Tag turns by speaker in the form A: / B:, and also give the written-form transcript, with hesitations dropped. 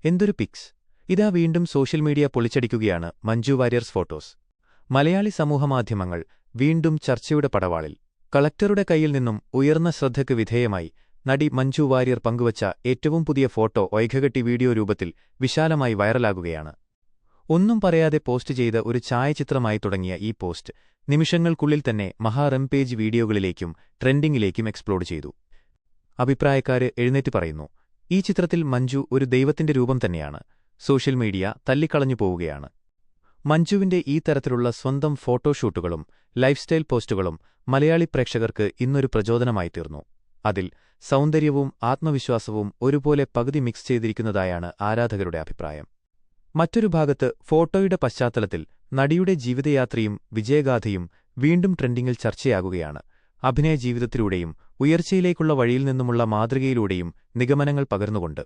A: എന്തൊരു പിക്സ്! ഇതാ വീണ്ടും സോഷ്യൽ മീഡിയ പൊളിച്ചടിക്കുകയാണ് മഞ്ജു വാര്യർസ് ഫോട്ടോസ്. മലയാളി സമൂഹമാധ്യമങ്ങൾ വീണ്ടും ചർച്ചയുടെ പടവാളിൽ. കളക്ടറുടെ കയ്യിൽ നിന്നും ഉയർന്ന ശ്രദ്ധയ്ക്ക് വിധേയമായി നടി മഞ്ജു വാര്യർ പങ്കുവച്ച ഏറ്റവും പുതിയ ഫോട്ടോ ഒയ്ഘകെട്ടി വീഡിയോ രൂപത്തിൽ വിശാലമായി വൈറലാകുകയാണ്. ഒന്നും പറയാതെ പോസ്റ്റ് ചെയ്ത ഒരു ഛായാചിത്രമായി തുടങ്ങിയ ഈ പോസ്റ്റ് നിമിഷങ്ങൾക്കുള്ളിൽ തന്നെ മഹാറംപേജ് വീഡിയോകളിലേക്കും ട്രെൻഡിംഗിലേക്കും എക്സ്പ്ലോഡ് ചെയ്തു. അഭിപ്രായക്കാര് എഴുന്നേറ്റ് പറയുന്നു, ഈ ചിത്രത്തിൽ മഞ്ജു ഒരു ദൈവത്തിന്റെ രൂപം തന്നെയാണ്. സോഷ്യൽ മീഡിയ തള്ളിക്കളഞ്ഞു പോവുകയാണ്. മഞ്ജുവിന്റെ ഈ തരത്തിലുള്ള സ്വന്തം ഫോട്ടോഷൂട്ടുകളും ലൈഫ്സ്റ്റൈൽ പോസ്റ്റുകളും മലയാളി പ്രേക്ഷകർക്ക് ഇന്നൊരു പ്രചോദനമായി തീർന്നു. അതിൽ സൗന്ദര്യവും ആത്മവിശ്വാസവും ഒരുപോലെ പകുതി മിക്സ് ചെയ്തിരിക്കുന്നതായാണ് ആരാധകരുടെ അഭിപ്രായം. മറ്റൊരു ഭാഗത്ത് ഫോട്ടോയുടെ പശ്ചാത്തലത്തിൽ നടിയുടെ ജീവിതയാത്രയും വിജയഗാഥയും വീണ്ടും ട്രെൻഡിംഗിൽ ചർച്ചയാകുകയാണ്. അഭിനയ ജീവിതത്തിലൂടെയും ഉയർച്ചയിലേക്കുള്ള വഴിയിൽ നിന്നുമുള്ള മാതൃകയിലൂടെയും നിഗമനങ്ങൾ പകർന്നുകൊണ്ട്